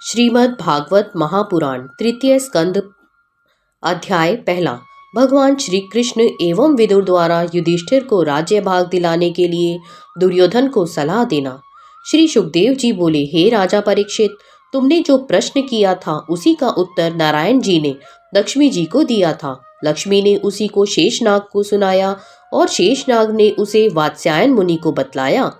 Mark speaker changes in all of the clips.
Speaker 1: श्रीमद् भागवत महापुराण तृतीय स्कंद अध्याय पहला। भगवान श्री कृष्ण एवं विदुर द्वारा युधिष्ठिर को राज्य भाग दिलाने के लिए दुर्योधन को सलाह देना। श्री सुखदेव जी बोले, हे राजा परीक्षित, तुमने जो प्रश्न किया था उसी का उत्तर नारायण जी ने लक्ष्मी जी को दिया था। लक्ष्मी ने उसी को शेषनाग को सुनाया और शेषनाग ने उसे वात्स्यायन मुनि को बतलाया।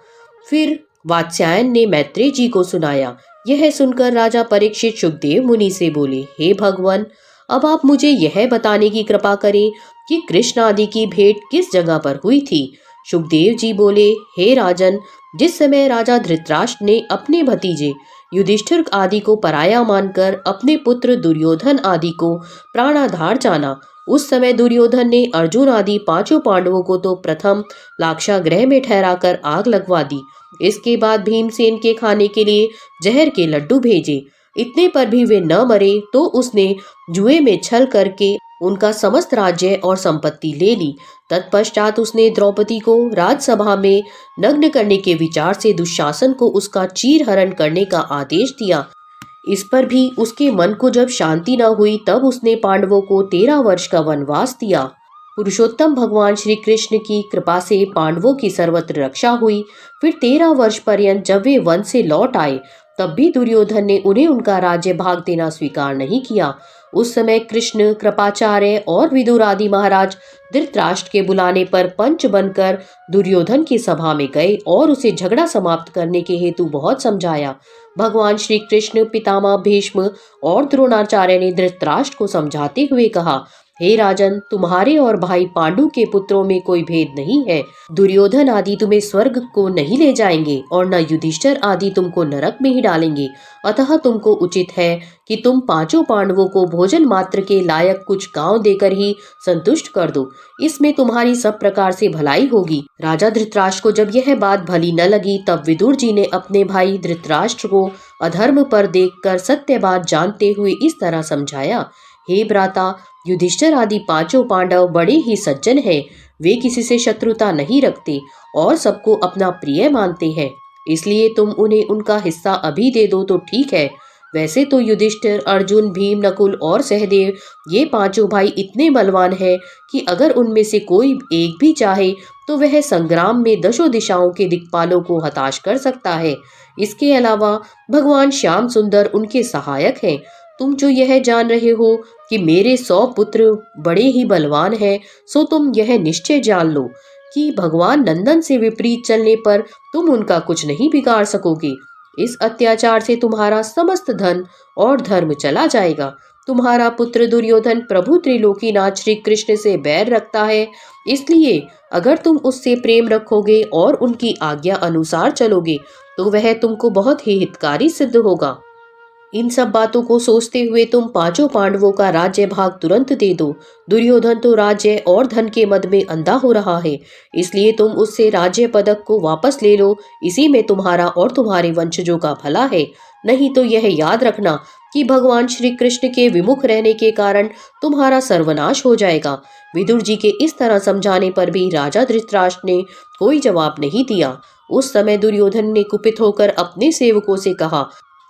Speaker 1: फिर वात्स्यायन ने मैत्रेय जी को सुनाया। यह सुनकर राजा परीक्षित सुखदेव मुनि से बोले, हे भगवान, अब आप मुझे यह बताने की कृपा करें कि कृष्ण आदि की भेंट किस जगह पर हुई थी। सुखदेव जी बोले, हे राजन, जिस समय राजा धृतराष्ट्र ने अपने भतीजे युधिष्ठिर आदि को पराया मानकर अपने पुत्र दुर्योधन आदि को प्राणाधार जाना, उस समय दुर्योधन ने अर्जुन आदि पांचों पांडवों को तो प्रथम लाक्षागृह में ठहराकर आग लगवा दी। इसके बाद भीमसेन के खाने के लिए जहर के लड्डू भेजे। इतने पर भी वे न मरे तो उसने जुए में छल करके उनका समस्त राज्य और संपत्ति ले ली। तत्पश्चात उसने द्रौपदी को राजसभा में नग्न करने के विचार से दुशासन को उसका चीरहरण करने का आदेश दिया। इस पर भी उसके मन को जब शांति न हुई तब उसने पांडवों को 13 वर्ष का वनवास दिया। पुरुषोत्तम भगवान श्री कृष्ण की कृपा से पांडवों की सर्वत्र रक्षा हुई। फिर 13 वर्ष पर्यंत जब वे वन से लौट आए तब भी दुर्योधन ने उन्हें उनका राज्य भाग देना स्वीकार नहीं किया। उस समय कृष्ण, कृपाचार्य और विदुर आदि महाराज धृतराष्ट्र के बुलाने पर पंच बनकर दुर्योधन की सभा में गए और उसे झगड़ा समाप्त करने के हेतु बहुत समझाया। भगवान श्री कृष्ण, पितामह भीष्म और द्रोणाचार्य ने धृतराष्ट्र को समझाते हुए कहा, हे राजन, तुम्हारे और भाई पांडु के पुत्रों में कोई भेद नहीं है। दुर्योधन आदि तुम्हें स्वर्ग को नहीं ले जाएंगे और न युधिष्ठिर आदि तुमको नरक में ही डालेंगे। अतः तुमको उचित है कि तुम पांचों पांडवों को भोजन मात्र के लायक कुछ गांव देकर ही संतुष्ट कर दो। इसमें तुम्हारी सब प्रकार से भलाई होगी। राजा धृतराष्ट्र को जब यह बात भली न लगी तब विदुर जी ने अपने भाई धृतराष्ट्र को अधर्म पर देखकर सत्य बात जानते हुए इस तरह समझाया, हे भ्राता, युधिष्ठिर आदि पांचों पांडव बड़े ही सज्जन हैं। वे किसी से शत्रुता नहीं रखते और सबको अपना प्रिय मानते हैं। इसलिए तुम उन्हें उनका हिस्सा अभी दे दो तो ठीक है। वैसे तो युधिष्ठिर, अर्जुन, भीम, नकुल और सहदेव ये पांचों भाई इतने बलवान हैं कि अगर उनमें से कोई एक भी चाहे तो वह संग्राम में दशों दिशाओं के दिक्पालों को हताश कर सकता है। इसके अलावा भगवान श्याम सुंदर उनके सहायक हैं। तुम जो यह जान रहे हो कि मेरे 100 पुत्र बड़े ही बलवान हैं, सो तुम यह निश्चय जान लो कि भगवान नंदन से विपरीत चलने पर तुम उनका कुछ नहीं बिगाड़ सकोगे। इस अत्याचार से तुम्हारा समस्त धन और धर्म चला जाएगा। तुम्हारा पुत्र दुर्योधन प्रभु त्रिलोकीनाथ श्री कृष्ण से बैर रखता है, इसलिए अगर तुम उससे प्रेम रखोगे और उनकी आज्ञा अनुसार चलोगे तो वह तुमको बहुत ही हितकारी सिद्ध होगा। इन सब बातों को सोचते हुए तुम पांचों पांडवों का राज्य भाग तुरंत दे दो। दुर्योधन तो राज्य और धन के मद में अंधा हो रहा है, इसलिए तुम उससे राज्य पदक को वापस ले लो। इसी में तुम्हारा और तुम्हारे वंशजों का भला है। नहीं तो यह याद रखना कि भगवान श्री कृष्ण के विमुख रहने के कारण तुम्हारा सर्वनाश हो जाएगा। विदुर जी के इस तरह समझाने पर भी राजा धृतराष्ट्र ने कोई जवाब नहीं दिया। उस समय दुर्योधन ने कुपित होकर अपने सेवकों से कहा,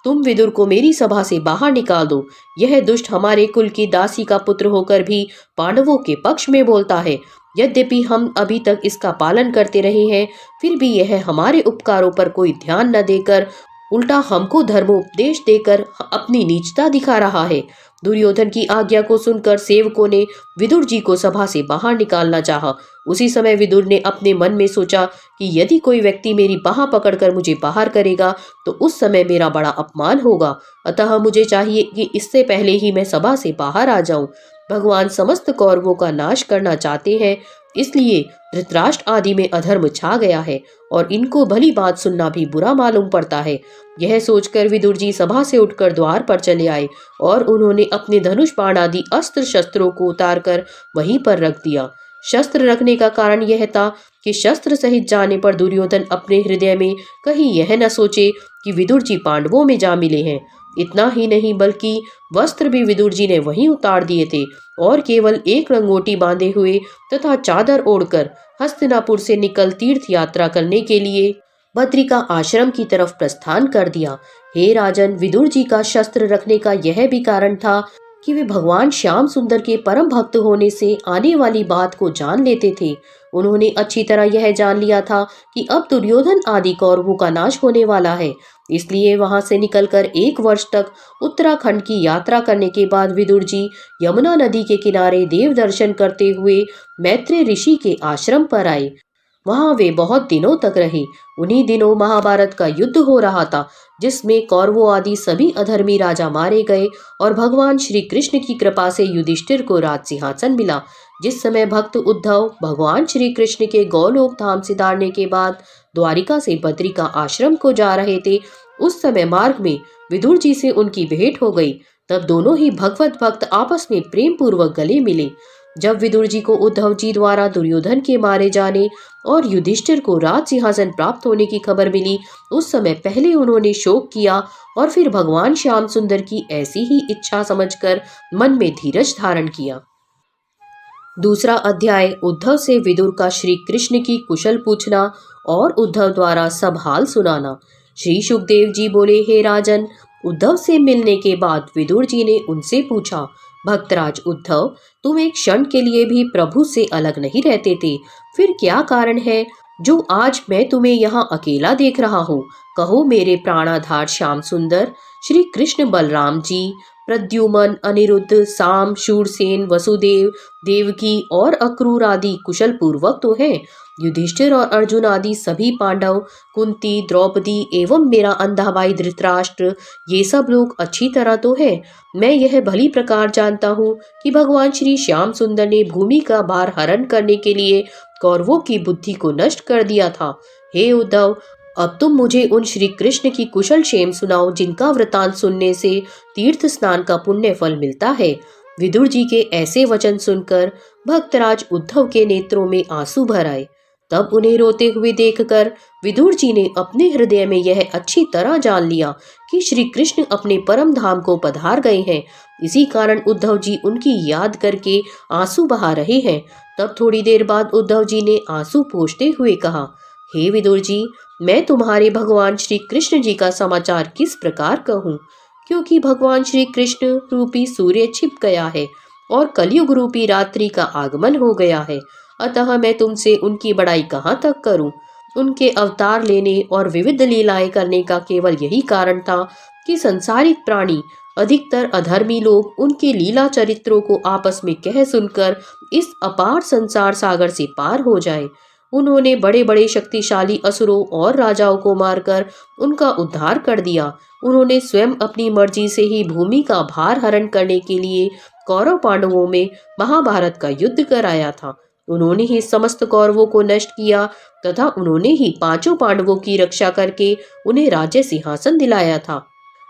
Speaker 1: तुम विदुर को मेरी सभा से बाहर निकाल दो। यह दुष्ट हमारे कुल की दासी का पुत्र होकर भी पांडवों के पक्ष में बोलता है। यद्यपि हम अभी तक इसका पालन करते रहे हैं, फिर भी यह हमारे उपकारों पर कोई ध्यान न देकर उल्टा हमको धर्मोपदेश देकर अपनी नीचता दिखा रहा है। दुर्योधन की आज्ञा को सुनकर सेवकों ने विदुर जी को सभा से बाहर निकालना चाहा। उसी समय विदुर ने अपने मन में सोचा कि यदि कोई व्यक्ति मेरी बाह पकड़कर मुझे बाहर करेगा तो उस समय मेरा बड़ा अपमान होगा। अतः मुझे चाहिए कि इससे पहले ही मैं सभा से बाहर आ जाऊं। भगवान समस्त कौरवों का नाश करना चाहते हैं, इसलिए धृतराष्ट्र आदि में अधर्म छा गया है और इनको भली बात सुनना भी बुरा मालूम पड़ता है। यह सोचकर विदुर जी सभा से उठकर द्वार पर चले आए और उन्होंने अपने धनुष बाण आदि अस्त्र शस्त्रों को उतारकर वहीं पर रख दिया। शस्त्र रखने का कारण यह था कि शस्त्र सहित जाने पर दुर्योधन अपने हृदय में कहीं यह न सोचे कि विदुर जी पांडवों में जा मिले हैं। इतना ही नहीं बल्कि वस्त्र भी विदुर जी ने वहीं उतार दिए थे और केवल एक लंगोटी बांधे हुए तथा चादर ओढ़कर हस्तिनापुर से निकल तीर्थ यात्रा करने के लिए बद्रिका आश्रम की तरफ प्रस्थान कर दिया। हे राजन, विदुर जी का शस्त्र रखने का यह भी कारण था कि वे भगवान श्याम सुंदर के परम भक्त होने से आने वाली बात को जान लेते थे। उन्होंने अच्छी तरह यह जान लिया था कि अब दुर्योधन आदि कौरवों का नाश होने वाला है। इसलिए वहां से निकलकर 1 वर्ष तक उत्तराखंड की यात्रा करने के बाद विदुर जी यमुना नदी के किनारे देव दर्शन करते हुए मैत्रेय ऋषि के आश्रम पर आए। वहां वे बहुत दिनों तक रहे। उन्हीं दिनों महाभारत का युद्ध हो रहा था, जिसमें कौरवों आदि सभी अधर्मी राजा मारे गए और भगवान श्री कृष्ण की कृपा से युधिष्ठिर को राज सिंहासन मिला। जिस समय भक्त उद्धव भगवान श्री कृष्ण के गौलोक धाम सिधारने के बाद द्वारिका से बद्रिका आश्रम को जा रहे थे, उस समय मार्ग में विदुर जी से उनकी भेंट हो गई। तब दोनों ही भगवत भक्त आपस में प्रेम पूर्वक गले मिले। जब विदुर जी को उद्धव जी द्वारा दुर्योधन के मारे जाने और युधिष्ठिर को राज सिंहासन प्राप्त होने की खबर मिली, उस समय पहले उन्होंने शोक किया और फिर भगवान श्याम सुंदर की ऐसी ही इच्छा समझकर मन में धीरज धारण किया। दूसरा अध्याय, उद्धव से विदुर का श्री कृष्ण की कुशल पूछना और उद्धव द्वारा सब हाल सुनाना। श्री सुखदेव जी बोले, हे राजन, उद्धव से मिलने के बाद विदुर जी ने उनसे पूछा, भक्तराज उद्धव, तुम एक क्षण के लिए भी प्रभु से अलग नहीं रहते थे, फिर क्या कारण है जो आज मैं तुम्हें यहाँ अकेला देख रहा हूँ? कहो मेरे प्राणाधार श्याम सुंदर। श्री कृष्ण बलराम जी, प्रद्युमन, अनिरुद्ध, साम, शूरसेन, वसुदेव, देवकी और अक्रूर आदि कुशल पूर्वक तो हैं। युधिष्ठिर और अर्जुन आदि सभी पांडव, कुंती, द्रौपदी एवं मेरा अंधा भाई धृतराष्ट्र, ये सब लोग अच्छी तरह तो है। मैं यह भली प्रकार जानता हूँ कि भगवान श्री श्याम सुंदर ने भूमि का भार हरण करने के लिए कौरवों की बुद्धि को नष्ट कर दिया था। हे उद्धव, अब तुम मुझे उन श्री कृष्ण की कुशल क्षेम सुनाओ, जिनका वृतांत सुनने से तीर्थ स्नान का पुण्य फल मिलता है। विदुर जी के ऐसे वचन सुनकर भक्तराज उद्धव के नेत्रों में आंसू भर आए। तब उन्हें रोते हुए देखकर विदुर जी ने अपने हृदय में यह अच्छी तरह जान लिया कि श्री कृष्ण अपने परम धाम को पधार गए हैं। इसी कारण उद्धव जी उनकी याद करके आंसू बहा रहे हैं। तब थोड़ी देर बाद उद्धव जी ने आंसू पोंछते हुए कहा, हे विदुर जी, मैं तुम्हारे भगवान श्री कृष्ण जी का समाचार किस प्रकार कहूँ, क्योंकि भगवान श्री कृष्ण रूपी सूर्य छिप गया है और कलयुग रूपी रात्रि का आगमन हो गया है। अतः मैं तुमसे उनकी बड़ाई कहाँ तक करूं? उनके अवतार लेने और विविध लीलाएं करने का केवल यही कारण था कि संसारिक प्राणी, अधिकतर अधर्मी लोग, उनके लीला चरित्रों को आपस में कह सुनकर इस अपार संसार सागर से पार हो जाएं। उन्होंने बड़े बड़े शक्तिशाली असुरों और राजाओं को मारकर उनका उद्धार कर दिया। उन्होंने स्वयं अपनी मर्जी से ही भूमि का भार हरण करने के लिए कौरव पांडवों में महाभारत का युद्ध कराया था। उन्होंने ही समस्त कौरवों को नष्ट किया तथा उन्होंने ही 5 पांडवों की रक्षा करके उन्हें राज्य सिंहासन दिलाया था।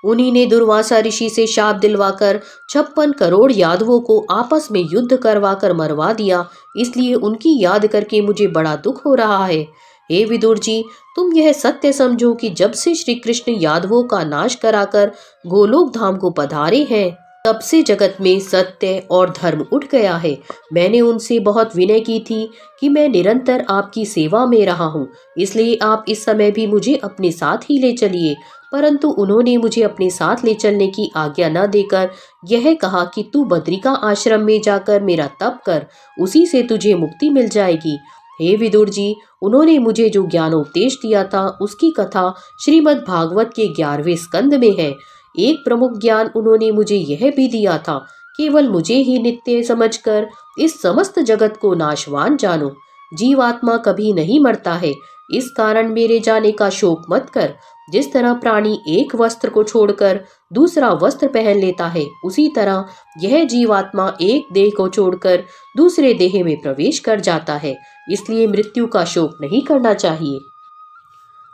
Speaker 1: उन्हीं ने दुर्वासा ऋषि से शाप दिलवाकर 56 करोड़ यादवों को आपस में युद्ध करवाकर मरवा दिया। इसलिए उनकी याद करके मुझे बड़ा दुख हो रहा है। हे विदुर जी, तुम यह सत्य समझो कि जब से श्री कृष्ण यादवों का नाश कराकर गोलोक धाम को पधारे हैं, तब से जगत में सत्य और धर्म उठ गया है। मैंने उनसे बहुत विनय की थी कि मैं निरंतर आपकी सेवा में रहा हूँ, इसलिए आप इस समय भी मुझे अपने साथ ही ले चलिए। परंतु उन्होंने मुझे अपने साथ ले चलने की आज्ञा न देकर यह कहा कि तू बद्रिका आश्रम में जाकर मेरा तप कर, उसी से तुझे मुक्ति मिल जाएगी। हे विदुर जी, उन्होंने मुझे जो ज्ञानोपदेश दिया था उसकी कथा श्रीमद् भागवत के 11वें स्कंद में है। एक प्रमुख ज्ञान उन्होंने मुझे यह भी दिया था, केवल मुझे ही नित्य समझकर इस समस्त जगत को नाशवान जानो। जीवात्मा कभी नहीं मरता है, इस कारण मेरे जाने का शोक मत कर। जिस तरह प्राणी एक वस्त्र को छोड़कर दूसरा वस्त्र पहन लेता है, उसी तरह यह जीवात्मा एक देह को छोड़कर दूसरे देह में प्रवेश कर जाता है। इसलिए मृत्यु का शोक नहीं करना चाहिए।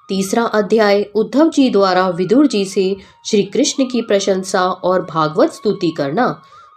Speaker 1: तीसरा अध्याय, उद्धव जी द्वारा विदुर जी से श्री कृष्ण की प्रशंसा और भागवत स्तुति करना।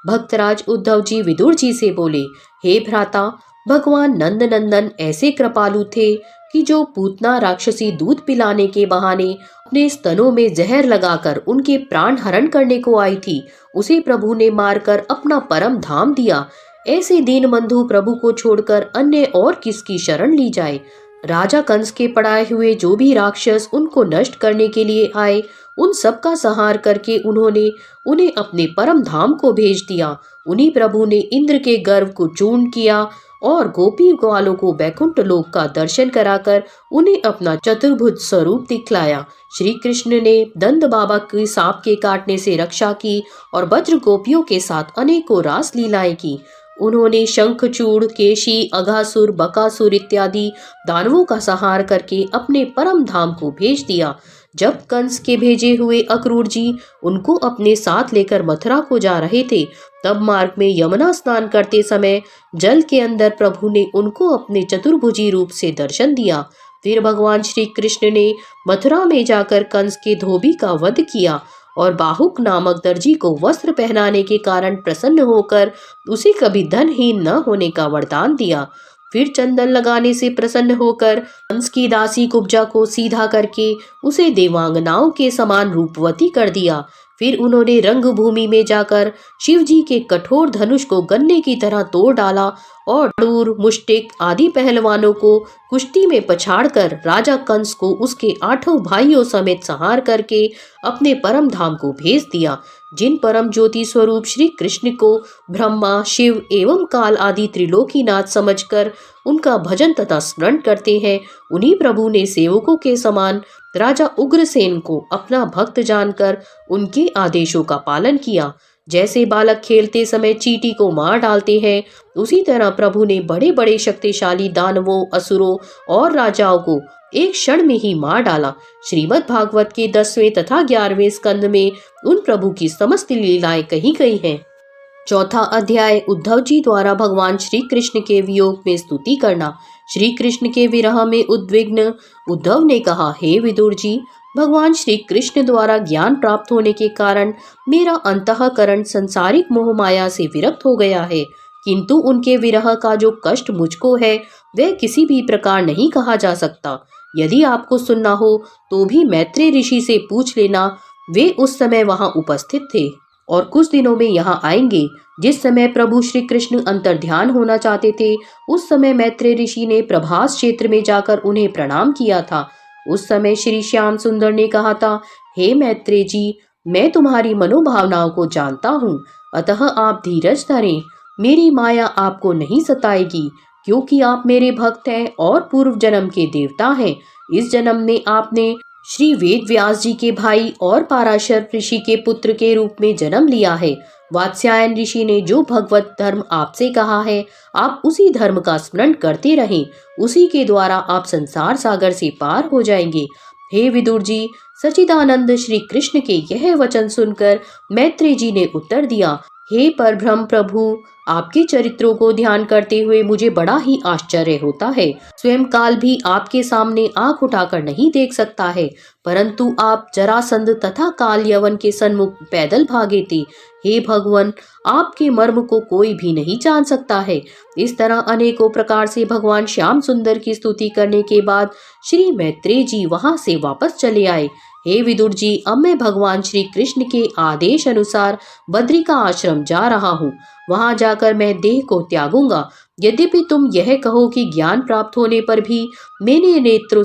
Speaker 1: भक्तराज उद्धव जी विदुर जी से बोले, हे भ्राता, भगवान नंद नंदन ऐसे कृपालु थे कि जो पूतना राक्षसी दूध पिलाने के बहाने अपने स्तनों में जहर लगाकर उनके प्राण हरण करने को आई थी, उसे प्रभु ने मारकर अपना परम धाम दिया। ऐसे दीनबंधु प्रभु को छोड़कर अन्य और किसकी शरण ली जाए? राजा कंस के पढ़ाए हुए जो भी राक्षस उनको नष्ट करने के लिए आए, उन सब का संहार करके उन्होंने उन्हें अपने परम धाम को भेज दिया। उन्हीं प्रभु ने इंद्र के गर्व को चूर्ण किया और गोपी ग्वालों को बैकुंठ लोक का दर्शन कराकर उन्हें अपना चतुर्भुज स्वरूप दिखलाया। श्री कृष्ण ने दंत बाबा की सांप के काटने से रक्षा की और वज्र गोपियों के साथ अनेकों रास लीलाएं की। उन्होंने शंखचूड़, केशी, अघासुर, बकासुर इत्यादि दानवों का संहार करके अपने परम धाम को भेज दिया। जब कंस के भेजे हुए अक्रूर जी उनको अपने साथ लेकर मथुरा को जा रहे थे, तब मार्ग में यमुना स्नान करते समय जल के अंदर प्रभु ने उनको अपने चतुर्भुजी रूप से दर्शन दिया। फिर भगवान श्री कृष्ण ने मथुरा में जाकर कंस के धोबी का वध किया और बाहुक नामक दर्जी को वस्त्र पहनाने के कारण प्रसन्न होकर उसे कभी धनहीन न होने का वरदान दिया। फिर चंदन लगाने से प्रसन्न होकर कंस की दासी कुब्जा को सीधा करके उसे देवांगनाओं के समान रूपवती कर दिया। फिर उन्होंने रंगभूमि में जाकर शिव जी के कठोर धनुष को गन्ने की तरह तोड़ डाला और डूर, मुष्टिक आदि पहलवानों को कुश्ती में पछाड़कर राजा कंस को उसके 8 भाइयों समेत संहार करके अपने परम धाम को भेज दिया। जिन परम ज्योति स्वरूप श्री कृष्ण को ब्रह्मा, शिव एवं काल आदि त्रिलोकीनाथ समझकर उनका भजन तथा स्मरण करते हैं, उन्हीं प्रभु ने सेवकों के समान राजा उग्रसेन को अपना भक्त जानकर उनके आदेशों का पालन किया। जैसे बालक खेलते समय चींटी को मार डालते हैं, उसी तरह प्रभु ने बड़े बड़े शक्तिशाली दानवों, असुरों और राजाओं को एक क्षण में ही मार डाला। श्रीमद् भागवत के 10वें तथा 11वें स्कंद में उन प्रभु की समस्त लीलाएं कही गई हैं। चौथा अध्याय उद्धव जी द्वारा भगवान श्री कृष्ण के वियोग में स्तुति करना। श्री कृष्ण के विरह में उद्विग्न उद्धव ने कहा, हे विदुर जी, भगवान श्री कृष्ण द्वारा ज्ञान प्राप्त होने के कारण मेरा अंतःकरण संसारिक मोह माया से विरक्त हो गया है, किंतु उनके विरह का जो कष्ट मुझको है वह किसी भी प्रकार नहीं कहा जा सकता। यदि आपको सुनना हो तो भी मैत्रेय ऋषि से पूछ लेना, वे उस समय वहां उपस्थित थे और कुछ दिनों में यहाँ आएंगे। जिस समय प्रभु श्री कृष्ण अंतर्ध्यान होना चाहते थे, उस समय मैत्रेय ऋषि ने प्रभास क्षेत्र में जाकर उन्हें प्रणाम किया था। उस समय श्री श्याम सुंदर ने कहा था, हे मैत्रेय जी, मैं तुम्हारी मनोभावनाओं को जानता हूँ, अतः आप धीरज धरें। मेरी माया आपको नहीं सताएगी, क्योंकि आप मेरे भक्त हैं और पूर्व जन्म के देवता हैं। इस जन्म में आपने श्री वेद व्यास जी के भाई और पाराशर ऋषि के पुत्र के रूप में जन्म लिया है। वात्स्यायन ऋषि ने जो भगवत धर्म आपसे कहा है, आप उसी धर्म का स्मरण करते रहें, उसी के द्वारा आप संसार सागर से पार हो जाएंगे। हे विदुर जी, सच्चिदानंद श्री कृष्ण के यह वचन सुनकर मैत्रेय जी ने उत्तर दिया, हे परब्रह्म प्रभु, आपके चरित्रों को ध्यान करते हुए मुझे बड़ा ही आश्चर्य होता है। स्वयं काल भी आपके सामने आंख उठाकर नहीं देख सकता है, परंतु आप जरासंध तथा काल यवन के सन्मुख पैदल भागे थे। हे भगवान, आपके मर्म को कोई भी नहीं जान सकता है। इस तरह अनेकों प्रकार से भगवान श्याम सुंदर की स्तुति करने के बाद श्री मैत्रेय जी वहां से वापस चले आए। हे विदुर जी, अब मैं भगवान श्री कृष्ण के आदेश अनुसार बद्रिका आश्रम जा रहा हूँ। वहां जाकर मैं देह को त्यागूंगा। यद्यपि तुम यह कहो कि ज्ञान प्राप्त होने पर भी मेरे नेत्रों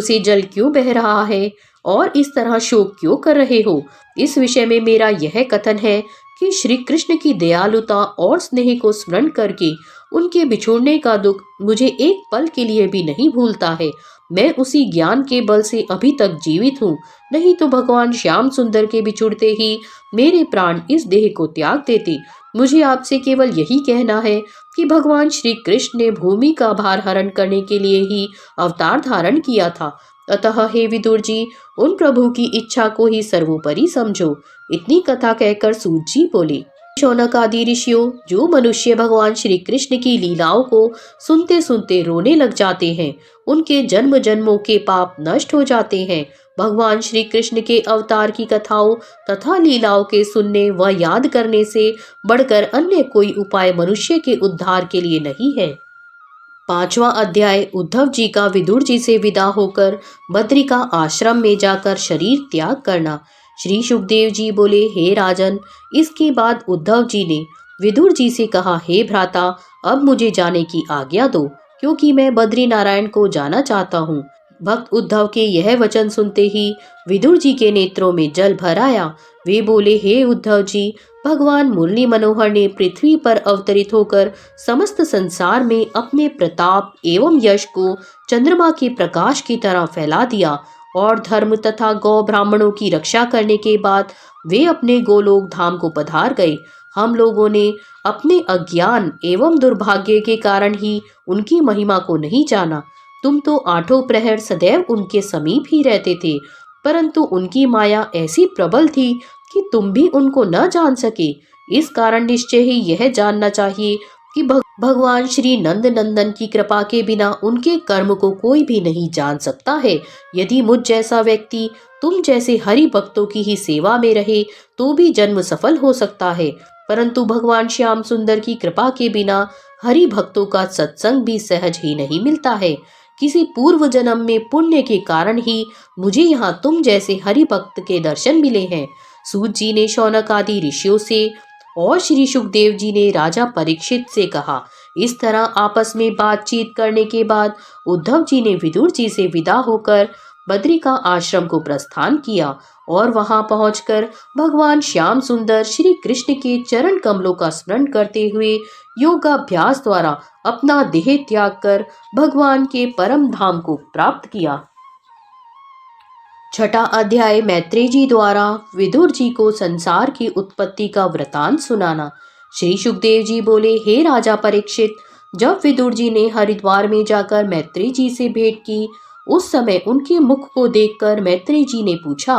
Speaker 1: से जल क्यों बह रहा है और इस तरह शोक क्यों कर रहे हो, इस विषय में मेरा यह कथन है कि श्री कृष्ण की दयालुता और स्नेह को स्मरण करके उनके बिछोड़ने का दुख मुझे एक पल के लिए भी नहीं भूलता है। मैं उसी ज्ञान के बल से अभी तक जीवित हूँ, नहीं तो भगवान श्याम सुंदर के बिछुड़ते ही मेरे प्राण इस देह को त्याग देते। मुझे आपसे केवल यही कहना है कि भगवान श्री कृष्ण ने भूमि का भार हरण करने के लिए ही अवतार धारण किया था। अतः हे विदुर जी, उन प्रभु की इच्छा को ही सर्वोपरि समझो। इतनी कथा कहकर सूत जी बोले, शौनक आदि ऋषियों, जो मनुष्य भगवान श्री कृष्ण की लीलाओं को सुनते सुनते रोने लग जाते हैं, उनके जन्म जन्मों के पाप नष्ट हो जाते हैं। भगवान श्री कृष्ण के अवतार की कथाओं तथा लीलाओं के सुनने व याद करने से बढ़कर अन्य कोई उपाय मनुष्य के उद्धार के लिए नहीं है। 5वां अध्याय उद्धव जी का विदुर जी से विदा होकर बद्रिका आश्रम में जाकर शरीर त्याग करना। श्री सुखदेव जी बोले, हे राजन, इसके बाद उद्धव जी ने विदुर जी से कहा, हे भ्राता, अब मुझे जाने की आज्ञा दो, क्योंकि मैं बद्री नारायण को जाना चाहता हूँ। भक्त उद्धव के यह वचन सुनते ही विदुर जी के नेत्रों में जल भर आया। वे बोले, हे उद्धव जी, भगवान मुरली मनोहर ने पृथ्वी पर अवतरित होकर समस्त संसार में अपने प्रताप एवं यश को चंद्रमा के प्रकाश की तरह फैला दिया और धर्म तथा गौ ब्राह्मणों की रक्षा करने के बाद वे अपने गोलोक धाम को पधार गए। हम लोगों ने अपने अज्ञान एवं दुर्भाग्य के कारण ही उनकी महिमा को नहीं जाना। तुम तो आठों प्रहर सदैव उनके समीप ही रहते थे, परंतु उनकी माया ऐसी प्रबल थी कि तुम भी उनको न जान सके। इस कारण निश्चय ही यह जानना चाहिए कि भगवान श्री नंद नंदन की कृपा के बिना उनके कर्म को कोई भी नहीं जान सकता है। यदि मुझ जैसा व्यक्ति तुम जैसे हरि भक्तों की ही सेवा में रहे तो भी जन्म सफल हो सकता है, परंतु भगवान श्याम सुंदर की कृपा के बिना हरि भक्तों का सत्संग भी सहज ही नहीं मिलता है। किसी पूर्व जन्म में पुण्य के कारण ही मुझे यहाँ तुम जैसे हरि भक्त के दर्शन मिले हैं। सूत जी ने शौनक आदि ऋषियों से और श्री सुखदेव जी ने राजा परीक्षित से कहा। इस तरह आपस में बातचीत करने के बाद उद्धव जी ने विदुर जी से विदा होकर बद्रिका आश्रम को प्रस्थान किया और वहां पहुंचकर भगवान श्याम सुंदर श्री कृष्ण के चरण कमलों का स्मरण करते हुए योगाभ्यास द्वारा अपना देह त्याग कर भगवान के परम धाम को प्राप्त किया। छठा अध्याय मैत्रेय जी द्वारा विदुर जी को संसार की उत्पत्ति का वृतांत सुनाना। श्री सुखदेव जी बोले, हे राजा परीक्षित, जब विदुर जी ने हरिद्वार में जाकर मैत्रेय जी से भेंट की, उस समय उनके मुख को देखकर मैत्रेय जी ने पूछा,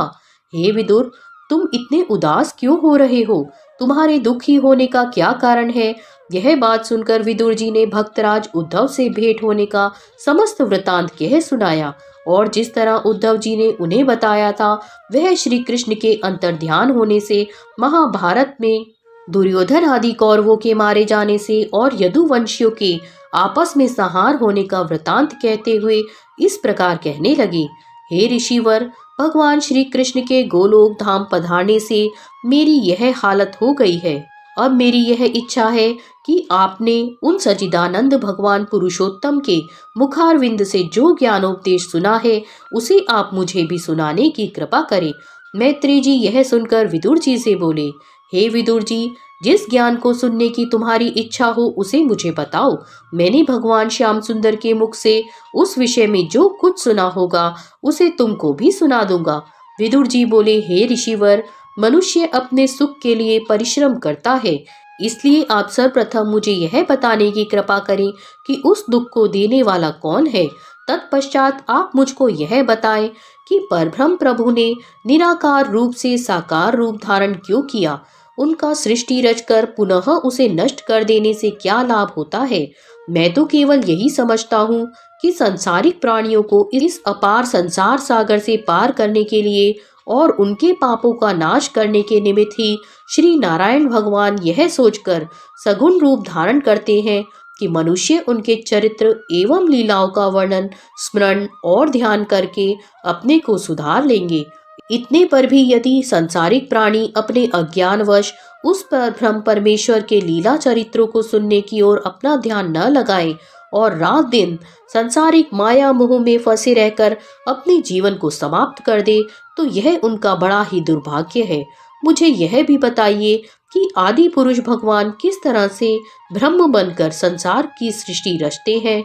Speaker 1: हे विदुर, तुम इतने उदास क्यों हो रहे हो? तुम्हारे दुखी होने का क्या कारण है? यह बात सुनकर विदुर जी ने भक्तराज उद्धव से भेंट होने का समस्त वृतांत कह सुनाया और जिस तरह उद्धव जी ने उन्हें बताया था वह श्री कृष्ण के अंतर्ध्यान होने से, महाभारत में दुर्योधन आदि कौरवों के मारे जाने से और यदुवंशियों के आपस में संहार होने का वृतांत कहते हुए इस प्रकार कहने लगे, हे ऋषिवर, भगवान श्री कृष्ण के गोलोक धाम पधारने से मेरी यह हालत हो गई है। अब मेरी यह इच्छा है कि आपने उन सच्चिदानंद भगवान पुरुषोत्तम के मुखारविंद से जो ज्ञानोपदेश सुना है उसे आप मुझे भी सुनाने की कृपा करें। मैत्रेय जी यह सुनकर विदुर जी से बोले, हे विदुर जी, जिस ज्ञान को सुनने की तुम्हारी इच्छा हो उसे मुझे बताओ। मैंने भगवान श्याम सुंदर के मुख से उस विषय में जो कुछ सुना होगा उसे तुमको भी सुना दूंगा। विदुर जी बोले, हे ऋषिवर, मनुष्य अपने सुख के लिए परिश्रम करता है, इसलिए आप सर्वप्रथम मुझे यह बताने की कृपा करें कि उस दुख को देने वाला कौन है। तत्पश्चात आप मुझको यह बताएं कि परब्रह्म प्रभु ने निराकार रूप से साकार रूप धारण क्यों किया। उनका सृष्टि रचकर पुनः उसे नष्ट कर देने से क्या लाभ होता है। मैं तो केवल यही समझता हूँ कि संसारिक प्राणियों को इस अपार संसार सागर से पार करने के लिए और उनके पापों का नाश करने के निमित्त ही श्री नारायण भगवान यह सोचकर सगुण रूप धारण करते हैं कि मनुष्य उनके चरित्र एवं लीलाओं का वर्णन, स्मरण और ध्यान करके अपने को सुधार लेंगे। इतने पर भी यदि संसारिक प्राणी अपने अज्ञानवश उस परब्रह्म परमेश्वर के लीला चरित्रों को सुनने की ओर अपना ध्यान न लगाएं और रात दिन संसारिक माया मोह में फंसे रहकर अपने जीवन को समाप्त कर दे, तो यह उनका बड़ा ही दुर्भाग्य है। मुझे यह भी बताइए कि आदि पुरुष भगवान किस तरह से ब्रह्म बनकर संसार की सृष्टि रचते हैं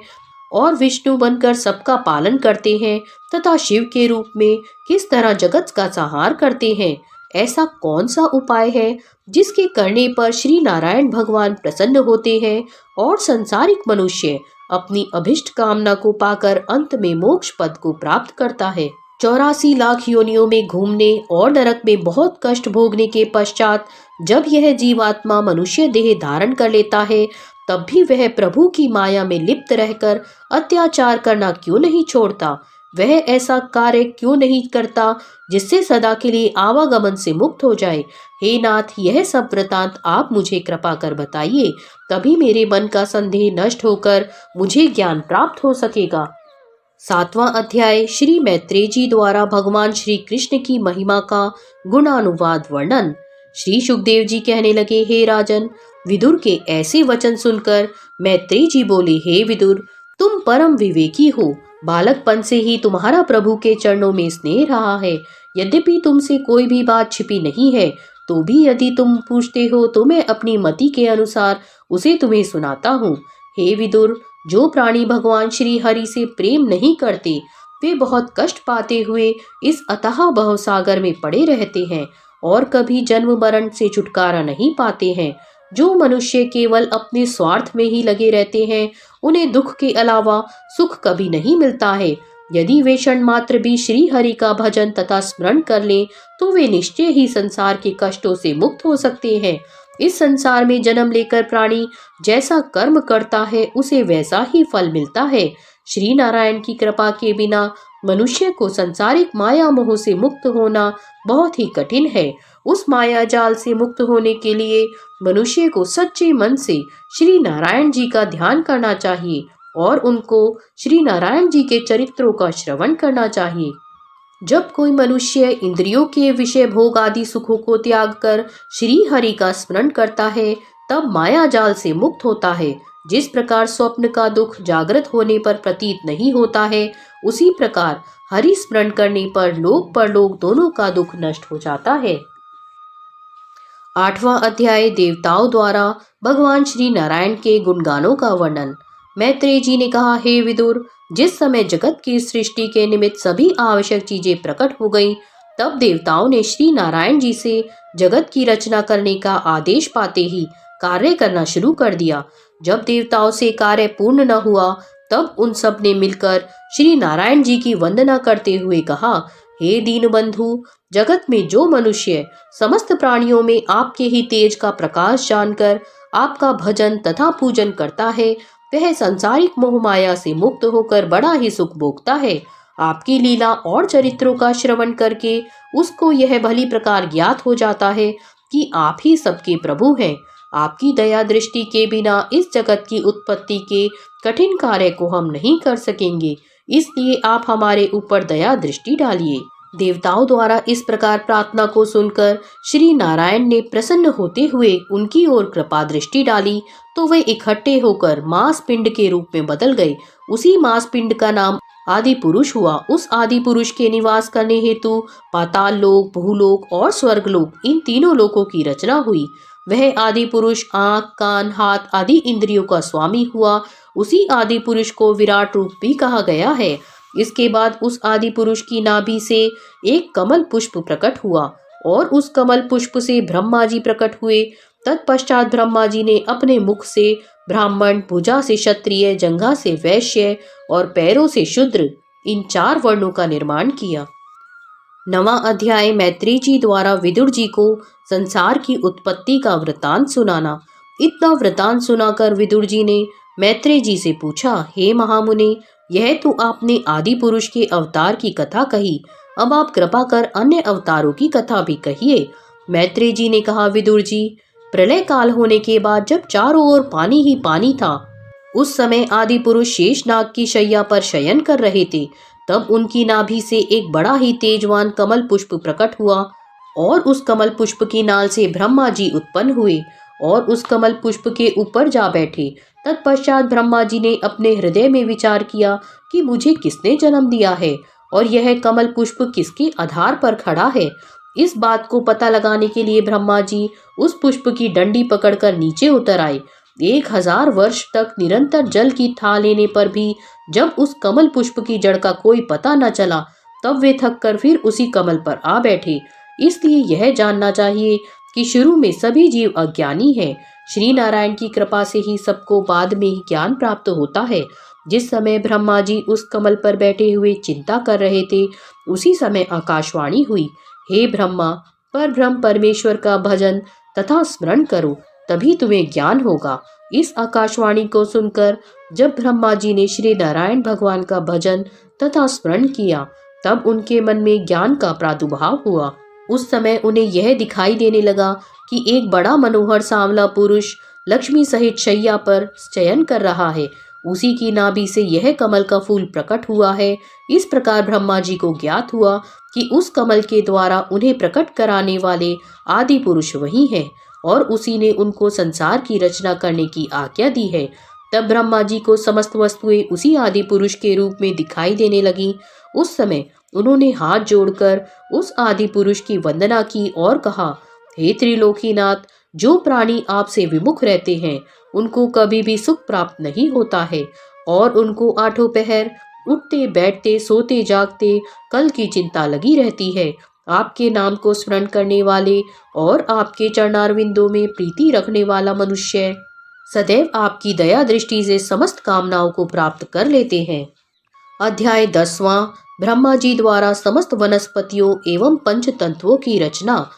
Speaker 1: और विष्णु बनकर सबका पालन करते हैं तथा शिव के रूप में किस तरह जगत का संहार करते हैं। ऐसा कौन सा उपाय है जिसके करने पर श्री नारायण भगवान प्रसन्न होते हैं और संसारिक मनुष्य अपनी अभिष्ट कामना को पाकर अंत में मोक्ष पद को प्राप्त करता है। 84 लाख योनियों में घूमने और नरक में बहुत कष्ट भोगने के पश्चात जब यह जीवात्मा मनुष्य देह धारण कर लेता है, तब भी वह प्रभु की माया में लिप्त रहकर अत्याचार करना क्यों नहीं छोड़ता। वह ऐसा कार्य क्यों नहीं करता जिससे सदा के लिए आवागमन से मुक्त हो जाए। हे नाथ, यह सब वृतांत आप मुझे कृपा कर बताइए, तभी मेरे मन का संदेह नष्ट होकर मुझे ज्ञान प्राप्त हो सकेगा। 7वां अध्याय श्री मैत्रेय जी द्वारा भगवान श्री कृष्ण की महिमा का गुणानुवाद वर्णन। श्री सुखदेव जी कहने लगे, हे राजन, विदुर के ऐसे वचन सुनकर मैत्रेय जी बोले, हे विदुर, तुम परम विवेकी हो, बालकपन से ही तुम्हारा प्रभु के चरणों में स्नेह रहा है। यद्यपि तुमसे कोई भी बात छिपी नहीं है, तो भी यदि तुम पूछते हो तो मैं अपनी मति के अनुसार उसे तुम्हें सुनाता हूँ। हे विदुर, जो प्राणी भगवान श्री हरि से प्रेम नहीं करते, वे बहुत कष्ट पाते हुए इस अथाह भवसागर में पड़े रहते हैं और कभी जन्म मरण से छुटकारा नहीं पाते हैं। जो मनुष्य केवल अपने स्वार्थ में ही लगे रहते हैं, उन्हें दुख के अलावा सुख कभी नहीं मिलता है। यदि वे क्षण मात्र भी श्री हरि का भजन तथा स्मरण कर लें, तो वे निश्चय ही संसार के कष्टों से मुक्त हो सकते हैं। इस संसार में जन्म लेकर प्राणी जैसा कर्म करता है, उसे वैसा ही फल मिलता है। श्री नारायण की कृपा के बिना मनुष्य को सांसारिक माया मोह से मुक्त होना बहुत ही कठिन है। उस माया जाल से मुक्त होने के लिए मनुष्य को सच्चे मन से श्री नारायण जी का ध्यान करना चाहिए और उनको श्री नारायण जी के चरित्रों का श्रवण करना चाहिए। जब कोई मनुष्य इंद्रियों के विषय भोग आदि सुखों को त्याग कर श्री हरि का स्मरण करता है, तब माया जाल से मुक्त होता है। जिस प्रकार स्वप्न का दुख जागृत होने पर प्रतीत नहीं होता है, उसी प्रकार हरि स्मरण करने पर लोक परलोक दोनों का दुख नष्ट हो जाता है। 8वां अध्याय देवताओं द्वारा भगवान श्री नारायण के गुणगानों का वर्णन। मैत्रेय जी ने कहा, हे विदुर, जिस समय जगत की सृष्टि के निमित्त सभी आवश्यक चीजें प्रकट हो गईं, तब देवताओं ने श्री नारायण जी से जगत की रचना करने का आदेश पाते ही कार्य करना शुरू कर दिया। जब देवताओं से कार्य पूर्ण न हुआ, तब उन सब ने मिलकर श्री नारायण जी की वंदना करते हुए कहा, हे दीनबंधु, जगत में जो मनुष्य समस्त प्राणियों में आपके ही तेज का प्रकाश जानकर आपका भजन तथा पूजन करता है, वह सांसारिक मोह माया से मुक्त होकर बड़ा ही सुख भोगता है। आपकी लीला और चरित्रों का श्रवण करके उसको यह भली प्रकार ज्ञात हो जाता है कि आप ही सबके प्रभु हैं। आपकी दया दृष्टि के बिना इस जगत की उत्पत्ति के कठिन कार्य को हम नहीं कर सकेंगे, इसलिए आप हमारे ऊपर दया दृष्टि डालिए। देवताओं द्वारा इस प्रकार प्रार्थना को सुनकर श्री नारायण ने प्रसन्न होते हुए उनकी ओर कृपा दृष्टि डाली, तो वे इकट्ठे होकर मांस पिंड के रूप में बदल गए। उसी मांस पिंड का नाम आदि पुरुष हुआ। उस आदि पुरुष के निवास करने हेतु पाताल लोक, भूलोक और स्वर्गलोक, इन तीनों लोकों की रचना हुई। वह आदि पुरुष आंख, कान, हाथ आदि इंद्रियों का स्वामी हुआ। उसी आदि पुरुष को विराट रूप भी कहा गया है। इसके बाद उस आदि पुरुष की नाभि से एक कमल पुष्प प्रकट हुआ और उस कमल पुष्प से ब्रह्मा जी प्रकट हुए। तत्पश्चात ब्रह्मा जी ने अपने मुख से ब्राह्मण, भुजा से क्षत्रिय, जंघा से वैश्य और पैरों से शूद्र, इन 4 वर्णों का निर्माण किया। 9वां अध्याय मैत्रेय जी द्वारा विदुर जी को संसार की उत्पत्ति का वृतांत सुनाना। इतना वृतांत सुनाकर विदुर जी ने मैत्रेय जी से पूछा, हे महामुने, यह तो आपने आदि पुरुष के अवतार की कथा कही, अब आप कृपा कर अन्य अवतारों की कथा भी कहिए। मैत्रेय जी ने कहा, विदुर जी, प्रलय काल होने के बाद जब चारों ओर पानी ही पानी था, उस समय आदि पुरुष शेषनाग की शैया पर शयन कर रहे थे। तब उनकी नाभि से एक बड़ा ही तेजवान कमल पुष्प प्रकट हुआ और उस कमल पुष्प की नाल से ब्रह्मा जी उत्पन्न हुए और उस कमल पुष्प के ऊपर जा बैठे। तत्पश्चात ब्रह्मा जी ने अपने हृदय में विचार किया कि मुझे किसने जन्म दिया है और यह कमल पुष्प किसके आधार पर खड़ा है। इस बात को पता लगाने के लिए ब्रह्मा जी उस पुष्प की डंडी पकड़कर नीचे उतर आए। 1000 वर्ष तक निरंतर जल की था लेने पर भी जब उस कमल पुष्प की जड़ का कोई पता न चला, तब वे थक कर फिर उसी कमल पर आ बैठे। इसलिए यह जानना चाहिए कि शुरू में सभी जीव अज्ञानी हैं। श्री नारायण की कृपा से ही सबको बाद में ही ज्ञान प्राप्त होता है। जिस समय ब्रह्मा जी उस कमल पर बैठे हुए चिंता कर रहे थे, उसी समय आकाशवाणी हुई, हे ब्रह्मा, परब्रह्म परमेश्वर का भजन तथा स्मरण करो, तभी तुम्हें ज्ञान होगा। इस आकाशवाणी को सुनकर जब ब्रह्मा जी ने श्री नारायण भगवान का भजन तथा स्मरण किया, तब उनके मन में ज्ञान का प्रादुर्भाव हुआ। उस समय उन्हें यह दिखाई देने लगा कि एक बड़ा मनोहर सांवला पुरुष लक्ष्मी सहित शैया पर शयन कर रहा है। उसी की नाभि से यह कमल का फूल प्रकट हुआ है। इस प्रकार ब्रह्मा जी को ज्ञात हुआ कि उस कमल के द्वारा उन्हें प्रकट कराने वाले आदि पुरुष वही हैं और उसी ने उनको संसार की रचना करने की आज्ञा दी है। तब ब्रह्मा जी को समस्त वस्तुएं उसी आदि पुरुष के रूप में दिखाई देने लगी। उस समय उन्होंने हाथ जोड़कर उस आदि पुरुष की वंदना की और कहा, हे त्रिलोकीनाथ, जो प्राणी आपसे विमुख रहते हैं उनको कभी भी सुख प्राप्त नहीं होता है और उनको आठों पहर उठते बैठते सोते जागते कल की चिंता लगी रहती है। आपके नाम को स्मरण करने वाले और आपके चरणारविंदों में प्रीति रखने वाला मनुष्य सदैव आपकी दया दृष्टि से समस्त कामनाओं को प्राप्त कर लेते हैं। अध्याय 10वां। ब्रह्मा जी द्वारा समस्त वनस्पतियों एवं पंचतंतुओं की रचना।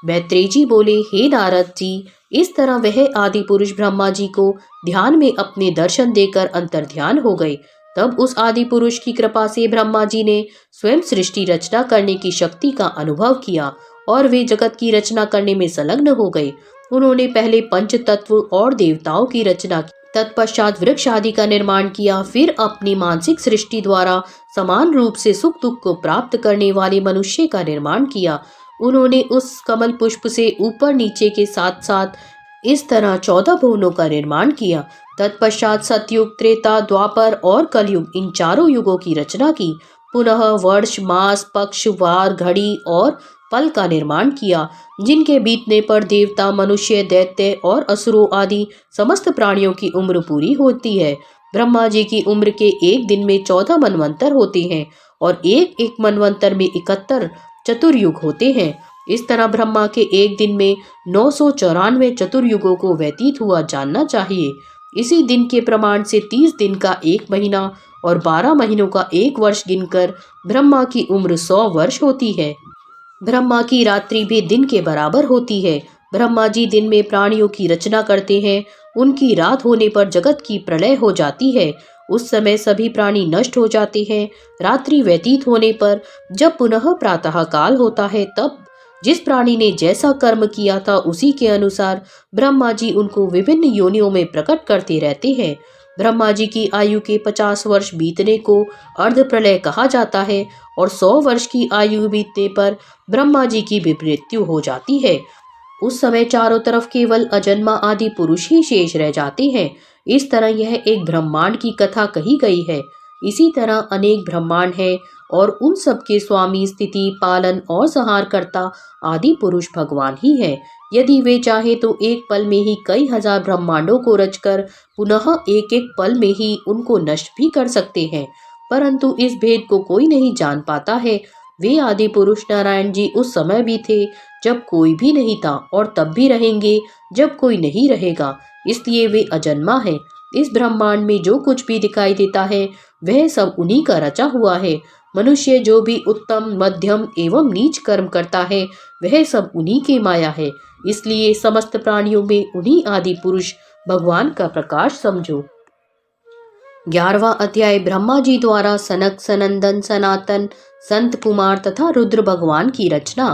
Speaker 1: मैत्रेय जी बोले, हे नारद जी, इस तरह वह आदि पुरुष ब्रह्मा जी को ध्यान में अपने दर्शन देकर अंतर्ध्यान हो गए। तब उस आदि पुरुष की कृपा से ब्रह्मा जी ने स्वयं सृष्टि रचना करने की शक्ति का अनुभव किया और वे जगत की रचना करने में संलग्न हो गए। उन्होंने पहले पंच तत्व और देवताओं की रचना की, तत्पश्चात वृक्ष आदि का निर्माण किया, फिर अपनी मानसिक सृष्टि द्वारा समान रूप से सुख दुख को प्राप्त करने वाले मनुष्य का निर्माण किया। उन्होंने उस कमल पुष्प से ऊपर नीचे के साथ साथ इस तरह 14 भुवनों का निर्माण किया। तत्पश्चात सतयुग, त्रेता, द्वापर और कलयुग, इन चारों युगों की रचना की। पुनः वर्ष, मास, पक्ष, वार, घड़ी और पल का निर्माण किया, जिनके बीतने पर देवता, मनुष्य, दैत्य और असुरों आदि समस्त प्राणियों की उम्र पूरी होती है। ब्रह्मा जी की उम्र के एक दिन में 14 मनवंतर होते हैं और एक एक मनवंतर में 71 चतुर्युग होते हैं। इस तरह ब्रह्मा के एक दिन में 994 चतुर्युगों को व्यतीत हुआ जानना चाहिए। इसी दिन के प्रमाण से 30 दिन का एक महीना और 12 महीनों का एक वर्ष गिनकर ब्रह्मा की उम्र 100 वर्ष होती है। ब्रह्मा की रात्रि भी दिन के बराबर होती है। ब्रह्मा जी दिन में प्राणियों की रचना करते हैं, उनकी रात होने पर जगत की प्रलय हो जाती है। उस समय सभी प्राणी नष्ट हो जाते हैं। रात्रि व्यतीत होने पर जब पुनः प्रातः काल होता है, तब जिस प्राणी ने जैसा कर्म किया था उसी के अनुसार ब्रह्मा जी उनको विभिन्न योनियों में प्रकट करते रहते हैं। ब्रह्मा जी की आयु के 50 वर्ष बीतने को अर्ध प्रलय कहा जाता है और 100 वर्ष की आयु बीतने पर ब्रह्मा जी की भी मृत्यु हो जाती है। उस समय चारों तरफ केवल अजन्मा आदि पुरुष ही शेष रह जाते हैं। इस तरह यह एक ब्रह्मांड की कथा कही गई है। इसी तरह अनेक ब्रह्मांड है और उन सब के स्वामी, स्थिति, पालन और संहारकर्ता आदि पुरुष भगवान ही है। यदि वे चाहे तो एक पल में ही कई हजार ब्रह्मांडों को रचकर पुनः एक एक पल में ही उनको नष्ट भी कर सकते हैं, परंतु इस भेद को कोई नहीं जान पाता है। वे आदि पुरुष नारायण जी उस समय भी थे जब कोई भी नहीं था और तब भी रहेंगे जब कोई नहीं रहेगा, इसलिए वे अजन्मा है। इस ब्रह्मांड में जो कुछ भी दिखाई देता है वह सब उन्हीं का रचा हुआ है। मनुष्य जो भी उत्तम, मध्यम एवं नीच कर्म करता है वह सब उन्हीं की माया है। इसलिए समस्त प्राणियों में उन्हीं आदि पुरुष भगवान का प्रकाश समझो। 11वां अध्याय। ब्रह्मा जी द्वारा सनक, सनंदन, सनातन, संत कुमार तथा रुद्र भगवान की रचना।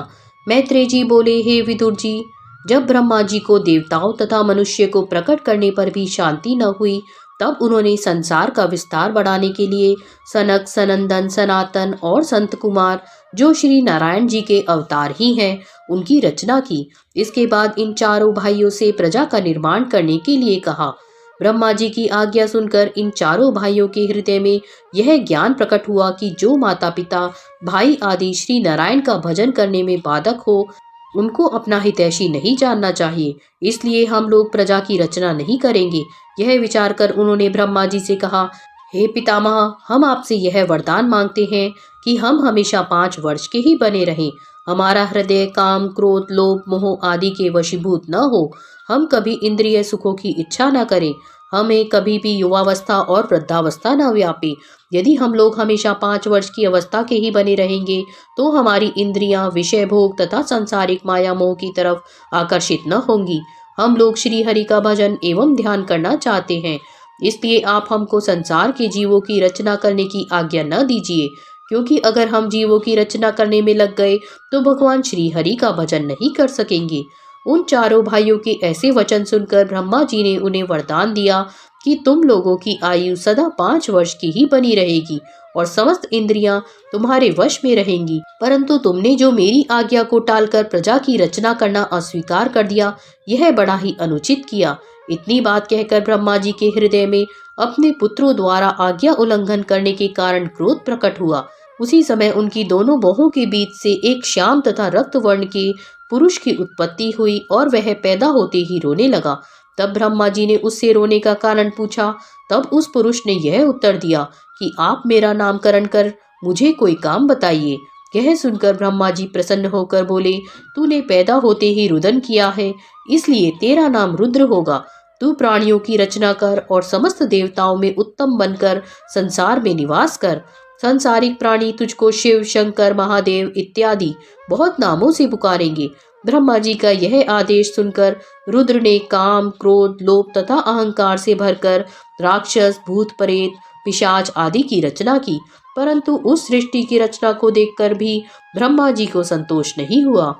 Speaker 1: मैत्रेय जी बोले, हे विदुर जी, जब ब्रह्मा जी को देवताओं तथा मनुष्य को प्रकट करने पर भी शांति न हुई, तब उन्होंने संसार का विस्तार बढ़ाने के लिए सनक, सनंदन, सनातन और संत कुमार, जो श्री नारायण जी के अवतार ही हैं, उनकी रचना की। इसके बाद इन चारों भाइयों से प्रजा का निर्माण करने के लिए कहा। ब्रह्मा जी की आज्ञा सुनकर इन चारों भाइयों के हृदय में यह ज्ञान प्रकट हुआ कि जो माता पिता, भाई आदि श्री नारायण का भजन करने में बाधक हो, उनको अपना हितैषी नहीं जानना चाहिए। इसलिए हम लोग प्रजा की रचना नहीं करेंगे। यह विचार कर उन्होंने ब्रह्मा जी से कहा, हे पितामह, हम आपसे यह वरदान मांगते हैं कि हम हमेशा 5 वर्ष के ही बने रहें। हमारा हृदय काम, क्रोध, लोभ, मोह आदि के वशीभूत न हो। हम कभी इंद्रिय सुखों की इच्छा न करें। हमें कभी भी युवावस्था और वृद्धावस्था न व्यापे। यदि हम लोग हमेशा 5 वर्ष की अवस्था के ही बने रहेंगे तो हमारी इंद्रियां विषय भोग तथा सांसारिक माया मोह की तरफ आकर्षित न होंगी। हम लोग श्री हरि का भजन एवं ध्यान करना चाहते हैं, इसलिए आप हमको संसार के जीवों की रचना करने की आज्ञा न दीजिए, क्योंकि अगर हम जीवों की रचना करने में लग गए तो भगवान श्री हरि का भजन नहीं कर सकेंगे। उन चारों भाइयों के ऐसे वचन सुनकर ब्रह्मा जी ने उन्हें वरदान दिया कि तुम लोगों की आयु सदा 5 वर्ष की ही बनी रहेगी और समस्त इंद्रियां तुम्हारे वश में रहेंगी। परंतु तुमने जो मेरी आज्ञा को टालकर प्रजा की रचना करना अस्वीकार कर दिया, यह बड़ा ही अनुचित किया। इतनी बात कहकर ब्रह्मा जी के हृदय में अपने पुत्रों द्वारा आज्ञा उल्लंघन करने के कारण क्रोध प्रकट हुआ। उसी समय उनकी दोनों बाहों के बीच से एक श्याम तथा रक्त वर्ण के पुरुष की उत्पत्ति हुई और वह पैदा होते ही रोने लगा। तब ब्रह्मा जी ने उससे रोने का कारण पूछा। तब उस पुरुष ने यह उत्तर दिया कि आप मेरा नामकरण कर मुझे कोई काम बताइए। यह सुनकर ब्रह्मा जी प्रसन्न होकर बोले, तूने पैदा होते ही रुदन किया है, इसलिए तेरा नाम रुद्र होगा। तू प्राणियों की रचना कर और समस्त देवताओं में उत्तम बनकर संसार में निवास कर। सांसारिक प्राणी तुझको शिव, शंकर, महादेव इत्यादि बहुत नामों से पुकारेंगे। ब्रह्मा जी का यह आदेश सुनकर रुद्र ने काम, क्रोध, लोभ तथा अहंकार से भरकर राक्षस, भूत, प्रेत, पिशाच आदि की रचना की। परंतु उस सृष्टि की रचना को देखकर भी ब्रह्मा जी को संतोष नहीं हुआ।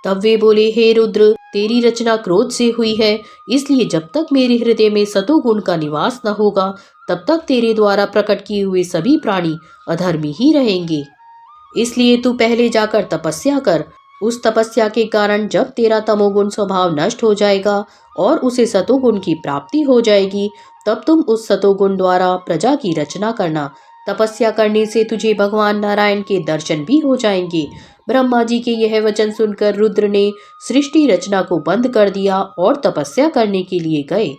Speaker 1: तब वे बोले, हे रुद्र, तेरी रचना क्रोध से हुई है, इसलिए जब तक मेरे हृदय में सतोगुण का निवास न होगा तब तक तेरे द्वारा प्रकट किए हुए सभी प्राणी अधर्मी ही रहेंगे। इसलिए तू पहले जाकर तपस्या कर। उस तपस्या के कारण जब तेरा तमोगुण स्वभाव नष्ट हो जाएगा और उसे सतोगुण की प्राप्ति हो जाएगी, तब तुम उस सतोगुण द्वारा प्रजा की रचना करना। तपस्या करने से तुझे भगवान नारायण के दर्शन भी हो जाएंगे। ब्रह्मा जी के यह वचन सुनकर रुद्र ने सृष्टि रचना को बंद कर दिया और तपस्या करने के लिए गए।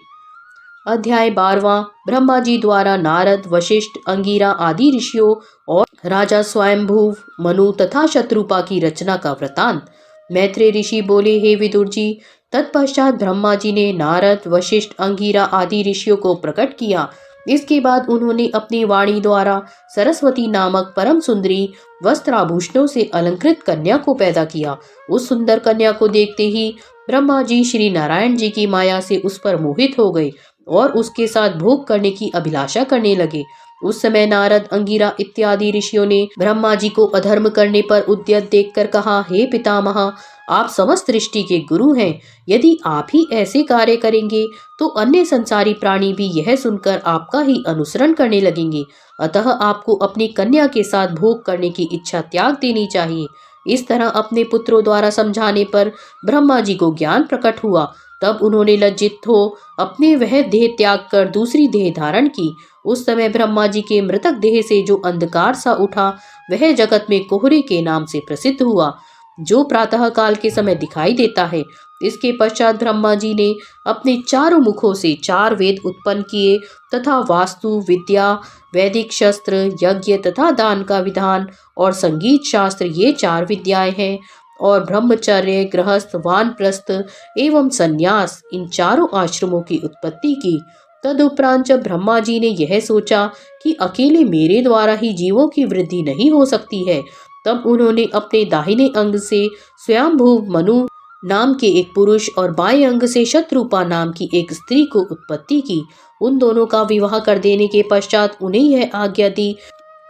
Speaker 1: अध्याय 12वां। ब्रह्मा जी द्वारा नारद, वशिष्ठ, अंगिरा आदि ऋषियों और राजा स्वयंभू, मनु तथा शत्रुपा की रचना का वृतांत। मैत्रेय ऋषि बोले, हे विदुर जी, तत्पश्चात ब्रह्मा जी ने नारद, वशिष्ठ, अंगिरा आदि ऋषियों को प्रकट किया। इसके बाद उन्होंने अपनी वाणी द्वारा सरस्वती नामक परम सुंदरी वस्त्राभूषणों से अलंकृत कन्या को पैदा किया। उस सुंदर कन्या को देखते ही ब्रह्मा जी श्री नारायण जी की माया से उस पर मोहित हो गए और उसके साथ भोग करने की अभिलाषा करने लगे। उस समय नारद, अंगिरा इत्यादि ऋषियों ने ब्रह्मा जी को अधर्म करने पर उद्यत देखकर कहा, हे पितामह, आप समस्त सृष्टि के गुरु हैं। यदि आप ही ऐसे कार्य करेंगे तो अन्य संसारी प्राणी भी यह सुनकर आपका ही अनुसरण करने लगेंगे। अतः आपको अपनी कन्या के साथ भोग करने की इच्छा त्याग देनी चाहिए। इस तरह अपने पुत्रों द्वारा समझाने पर ब्रह्मा जी को ज्ञान प्रकट हुआ। तब उन्होंने लज्जित हो अपने वह देह त्याग कर दूसरी देह धारण की। उस समय ब्रह्मा जी के मृतक देह से जो अंधकार सा उठा वह जगत में कोहरे के नाम से प्रसिद्ध हुआ, जो प्रातः काल के समय दिखाई देता है। इसके पश्चात ब्रह्मा जी ने अपने चारों मुखों से 4 वेद उत्पन्न किए तथा वास्तु विद्या, वैदिक शस्त्र, यज्ञ तथा दान का विधान और संगीत शास्त्र, ये 4 विद्याएं हैं, और ब्रह्मचर्य, गृहस्थ, वानप्रस्थ एवं संन्यास, इन चारों आश्रमों की उत्पत्ति की। तदुपरांत जब ब्रह्मा जी ने यह सोचा कि अकेले मेरे द्वारा ही जीवों की वृद्धि नहीं हो सकती है, तब उन्होंने अपने दाहिने अंग से स्वयंभू मनु नाम के एक पुरुष और बाएं अंग से शत्रुपा नाम की एक स्त्री को उत्पत्ति की। उन दोनों का विवाह कर देने के पश्चात उन्हें यह आज्ञा दी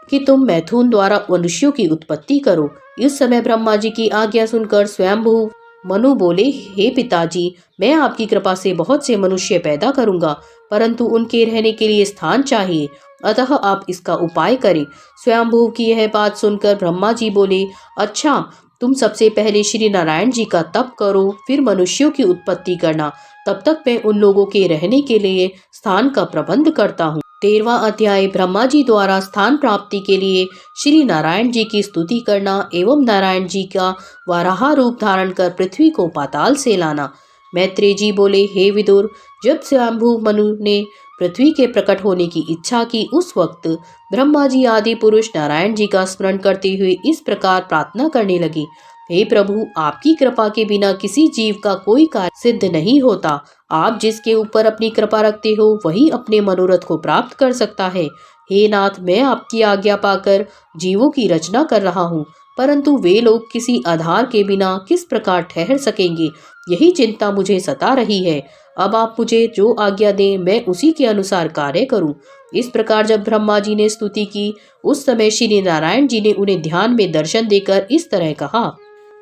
Speaker 1: कि तुम मैथुन द्वारा मनुष्यों की उत्पत्ति करो। इस समय ब्रह्मा जी की आज्ञा सुनकर स्वयंभू मनु बोले, हे पिताजी, मैं आपकी कृपा से बहुत से मनुष्य पैदा करूंगा, परंतु उनके रहने के लिए स्थान चाहिए, अतः आप इसका उपाय करें। स्वयंभू की यह बात सुनकर ब्रह्मा जी बोले, अच्छा, तुम सबसे पहले श्री नारायण जी का तप करो, फिर मनुष्यों की उत्पत्ति करना, तब तक मैं उन लोगों के रहने के लिए स्थान का प्रबंध करता हूँ। 13वां अध्याय। ब्रह्मा जी द्वारा स्थान प्राप्ति के लिए श्री नारायण जी की स्तुति करना एवं नारायण जी का वाराह रूप धारण कर पृथ्वी को पाताल से लाना। मैत्रेय जी बोले, हे विदुर, जब स्वयंभू मनु ने पृथ्वी के प्रकट होने की इच्छा की, उस वक्त ब्रह्मा जी आदि पुरुष नारायण जी का स्मरण करते हुए इस प्रकार प्रार्थना करने लगे, हे प्रभु, आपकी कृपा के बिना किसी जीव का कोई कार्य सिद्ध नहीं होता। आप जिसके ऊपर अपनी कृपा रखते हो वही अपने मनोरथ को प्राप्त कर सकता है। हे नाथ, मैं आपकी आज्ञा पाकर जीवों की रचना कर रहा हूँ, परंतु वे लोग किसी आधार के बिना किस प्रकार ठहर सकेंगे, यही चिंता मुझे सता रही है। अब आप मुझे जो आज्ञा दें मैं उसी के अनुसार कार्य करूं। इस प्रकार जब ब्रह्मा जी ने स्तुति की, उस समय श्री नारायण जी ने उन्हें ध्यान में दर्शन देकर इस तरह कहा,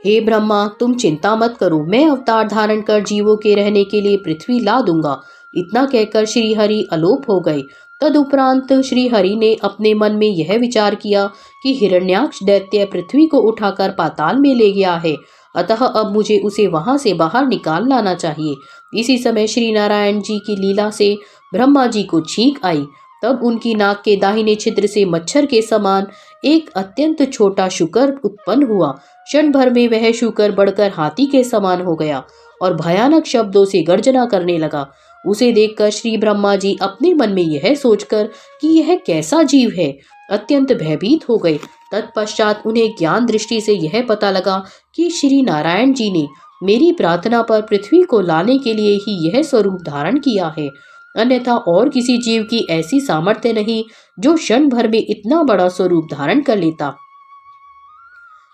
Speaker 1: हे ब्रह्मा, तुम चिंता मत करो, मैं अवतार धारण कर जीवों के रहने के लिए पृथ्वी ला दूंगा। इतना कहकर श्री हरि अलोप हो गए। तदुपरांत श्री हरि ने अपने मन में यह विचार किया कि हिरण्याक्ष दैत्य पृथ्वी को उठाकर पाताल में ले गया है, अतः अब मुझे उसे वहां से बाहर निकाल लाना चाहिए। इसी समय श्री नारायण जी की लीला से ब्रह्मा जी को छींक आई। तब उनकी नाक के दाहिने छिद्र से मच्छर के समान एक अत्यंत छोटा शूकर उत्पन्न हुआ। क्षण भर में वह शूकर बढ़कर हाथी के समान हो गया और भयानक शब्दों से गर्जना करने लगा। उसे देखकर श्री ब्रह्मा जी अपने मन में यह सोचकर कि यह कैसा जीव है, अत्यंत भयभीत हो गए। तत्पश्चात उन्हें ज्ञान दृष्टि से यह पता लगा कि श्री नारायण जी ने मेरी प्रार्थना पर पृथ्वी को लाने के लिए ही यह स्वरूप धारण किया है, अन्यथा और किसी जीव की ऐसी सामर्थ्य नहीं जो क्षण भर में इतना बड़ा स्वरूप धारण कर लेता।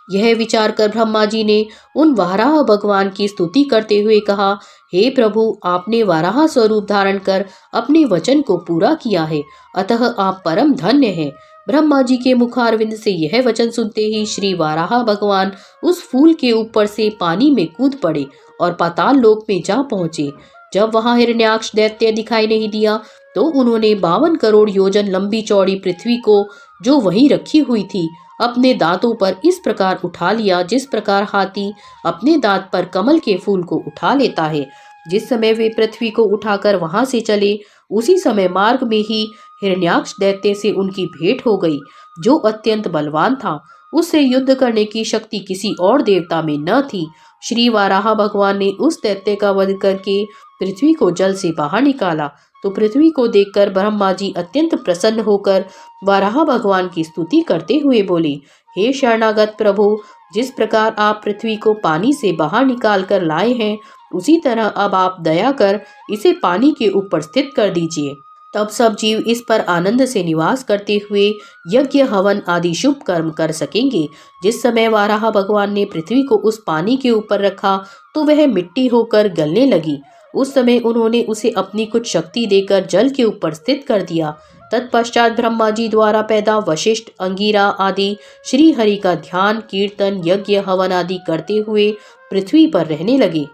Speaker 1: यह विचार कर ब्रह्मा जी ने उन वाराह भगवान की स्तुति करते हुए कहा, हे प्रभु, आपने वाराह स्वरूप धारण कर अपने वचन को पूरा किया है, अतः आप परम धन्य हैं। ब्रह्मा जी के मुखारविंद से यह वचन सुनते ही श्री वाराह भगवान उस फूल के ऊपर से पानी में कूद पड़े और पाताल लोक में जा पहुंचे। जब वहां हिरण्याक्ष दैत्य दिखाई नहीं दिया तो उन्होंने 52 करोड़ योजन लंबी चौड़ी पृथ्वी को, जो वहीं रखी हुई थी, अपने दांतों पर इस प्रकार उठा लिया जिस प्रकार हाथी अपने दांत पर कमल के फूल को उठा लेता है। जिस समय वे पृथ्वी को उठाकर वहां से चले, उसी समय मार्ग में ही हिरण्याक्ष दैत्य से उनकी भेंट हो गई, जो अत्यंत बलवान था। उससे युद्ध करने की शक्ति किसी और देवता में न थी। श्री वाराह भगवान ने उस दैत्य का वध करके पृथ्वी को जल से बाहर निकाला। तो पृथ्वी को देखकर ब्रह्मा जी अत्यंत प्रसन्न होकर वाराह भगवान की स्तुति करते हुए बोले, हे शरणागत प्रभु, जिस प्रकार आप पृथ्वी को पानी से बाहर निकाल कर लाए हैं, उसी तरह अब आप दया कर इसे पानी के ऊपर स्थित कर दीजिए। तब सब जीव इस पर आनंद से निवास करते हुए यज्ञ हवन आदि शुभ कर्म कर सकेंगे। जिस समय वाराह भगवान ने पृथ्वी को उस पानी के ऊपर रखा तो वह मिट्टी होकर गलने लगी। उस समय उन्होंने उसे अपनी कुछ शक्ति देकर जल के ऊपर स्थित कर दिया। तत्पश्चात ब्रह्मा जी द्वारा पैदा वशिष्ठ, अंगिरा आदि श्री हरि का ध्यान, कीर्तन, यज्ञ हवन आदि करते हुए पृथ्वी पर रहने लगे।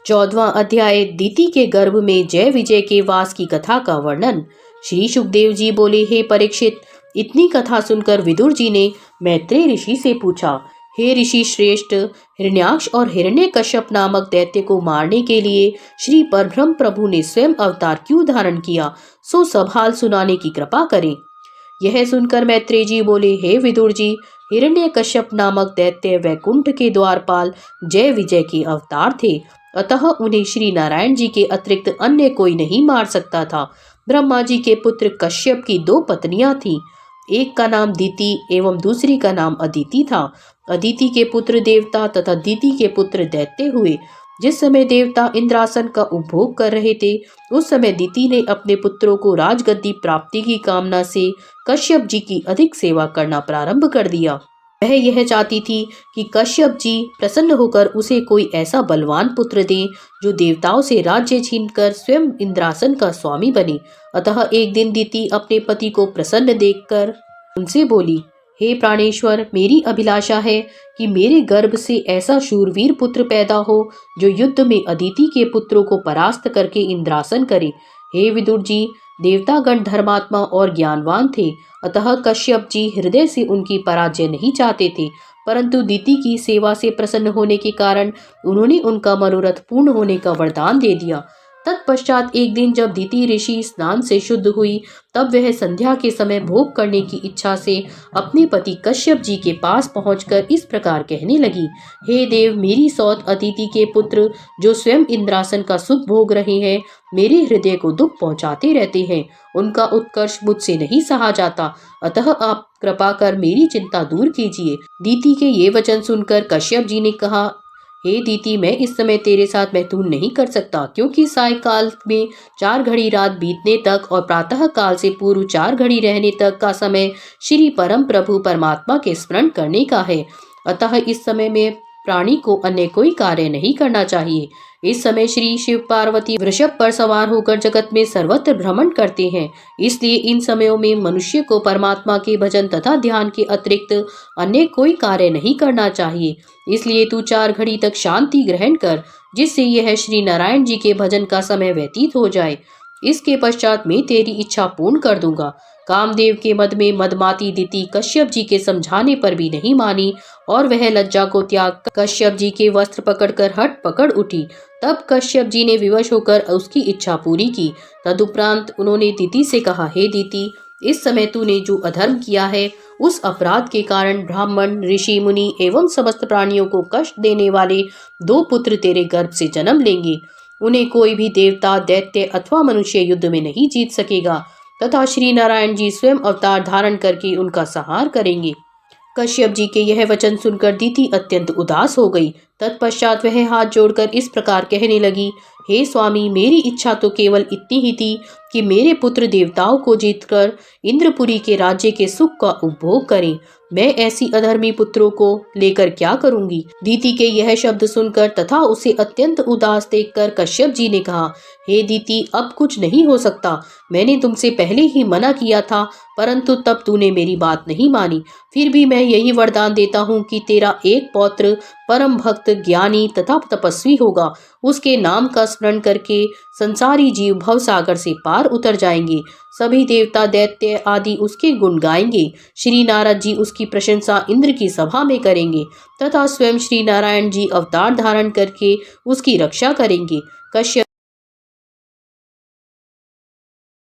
Speaker 1: 14वां अध्याय, दीति के गर्भ में जय विजय के वास की कथा का वर्णन। श्री सुखदेव जी बोले, हे परीक्षित, इतनी कथा सुनकर विदुर जी ने मैत्रेय ऋषि से पूछा, हे ऋषि श्रेष्ठ, हिरण्याक्ष और हिरण्यकश्यप नामक दैत्य को मारने के लिए श्री परब्रह्म प्रभु ने स्वयं अवतार क्यों धारण किया, सो सब हाल सुनाने की कृपा करें। यह सुनकर मैत्रेय जी बोले, हे विदुर जी, हिरण्यकश्यप नामक दैत्य वैकुंठ के द्वारपाल जय विजय के अवतार थे, अतः उन्हें श्री नारायण जी के अतिरिक्त अन्य कोई नहीं मार सकता था। ब्रह्मा जी के पुत्र कश्यप की 2 पत्नियां थीं, एक का नाम दीति एवं दूसरी का नाम अदिति था। अदिति के पुत्र देवता तथा दीति के पुत्र दैत्य हुए। जिस समय देवता इंद्रासन का उपभोग कर रहे थे, उस समय दीति ने अपने पुत्रों को राजगद्दी प्राप्ति की कामना से कश्यप जी की अधिक सेवा करना प्रारंभ कर दिया। वह यह चाहती थी कि कश्यप जी प्रसन्न होकर उसे कोई ऐसा बलवान पुत्र दें जो देवताओं से राज्य छीनकर स्वयं इंद्रासन का स्वामी बने। अतः एक दिन दीति अपने पति को प्रसन्न देखकर उनसे बोली, हे प्राणेश्वर, मेरी अभिलाषा है कि मेरे गर्भ से ऐसा शूरवीर पुत्र पैदा हो जो युद्ध में अदिति के पुत्रों को परास्त करके इंद्रासन करे। हे विदुर जी, देवतागण धर्मात्मा और ज्ञानवान थे, अतः कश्यप जी हृदय से उनकी पराजय नहीं चाहते थे, परंतु दीति की सेवा से प्रसन्न होने के कारण उन्होंने उनका मनोरथ पूर्ण होने का वरदान दे दिया। तत्पश्चात एक दिन जब दीति ऋषि स्नान से शुद्ध हुई, तब वह संध्या के समय भोग करने की इच्छा से अपने पति कश्यप जी के पास पहुंचकर इस प्रकार कहने लगी, हे देव, मेरी सौत अदिति के पुत्र जो स्वयं इंद्रासन का सुख भोग रहे हैं, मेरे हृदय को दुख पहुंचाते रहते हैं। उनका उत्कर्ष मुझसे नहीं सहा जाता, अतः आप कृपा कर मेरी चिंता दूर कीजिए। दीति के ये वचन सुनकर कश्यप जी ने कहा, हे दीति, मैं इस समय तेरे साथ मैथुन नहीं कर सकता, क्योंकि सायकाल में 4 घड़ी रात बीतने तक और प्रातः काल से पूर्व 4 घड़ी रहने तक का समय श्री परम प्रभु परमात्मा के स्मरण करने का है। अतः इस समय में प्राणी को अन्य कोई कार्य नहीं करना चाहिए। इस समय श्री शिव पार्वती वृषभ पर सवार होकर जगत में सर्वत्र भ्रमण करते हैं, इसलिए इन समयों में मनुष्य को परमात्मा के भजन तथा ध्यान के अतिरिक्त अन्य कोई कार्य नहीं करना चाहिए। इसलिए तू 4 घड़ी तक शांति ग्रहण कर, जिससे यह श्री नारायण जी के भजन का समय व्यतीत हो जाए। इसके पश्चात मैं तेरी इच्छा पूर्ण कर दूंगा। कामदेव के मद में मदमाती दिति कश्यप जी के समझाने पर भी नहीं मानी और वह लज्जा को त्याग कश्यप जी के वस्त्र पकड़कर हट पकड़ उठी। तब कश्यप जी ने विवश होकर उसकी इच्छा पूरी की। तदुपरांत उन्होंने दिति से कहा, हे दिति, इस समय तूने जो अधर्म किया है, उस अपराध के कारण ब्राह्मण, ऋषि, मुनि एवं समस्त प्राणियों को कष्ट देने वाले 2 पुत्र तेरे गर्भ से जन्म लेंगे। उन्हें कोई भी देवता, दैत्य अथवा मनुष्य युद्ध में नहीं जीत सकेगा तथा श्री नारायण जी स्वयं अवतार धारण करके उनका संहार करेंगे। कश्यप जी के यह वचन सुनकर दिति अत्यंत उदास हो गई। तत्पश्चात वह हाथ जोड़कर इस प्रकार कहने लगी, हे स्वामी, मेरी इच्छा तो केवल इतनी ही थी कि मेरे पुत्र देवताओं को जीतकर इंद्रपुरी के राज्य के सुख का उपभोग करें। मैं ऐसी अधर्मी पुत्रों को लेकर क्या करूंगी। दिति के यह शब्द सुनकर तथा उसे अत्यंत उदास देखकर कश्यप जी ने कहा, हे दिति, अब कुछ नहीं हो सकता। मैंने तुमसे पहले ही मना किया था, परंतु तब तूने मेरी बात नहीं मानी। फिर भी मैं यही वरदान देता हूँ कि तेरा एक पौत्र परम भक्त, ज्ञानी तथा तपस्वी होगा। उसके नाम का स्मरण करके संसारी जीव भव सागर से पार उतर जाएंगे। सभी देवता, दैत्य आदि उसके गुण गाएंगे। श्री नारद जी उसकी प्रशंसा इंद्र की सभा में करेंगे तथा स्वयं श्री नारायण जी अवतार धारण करके उसकी रक्षा करेंगे। कश्यप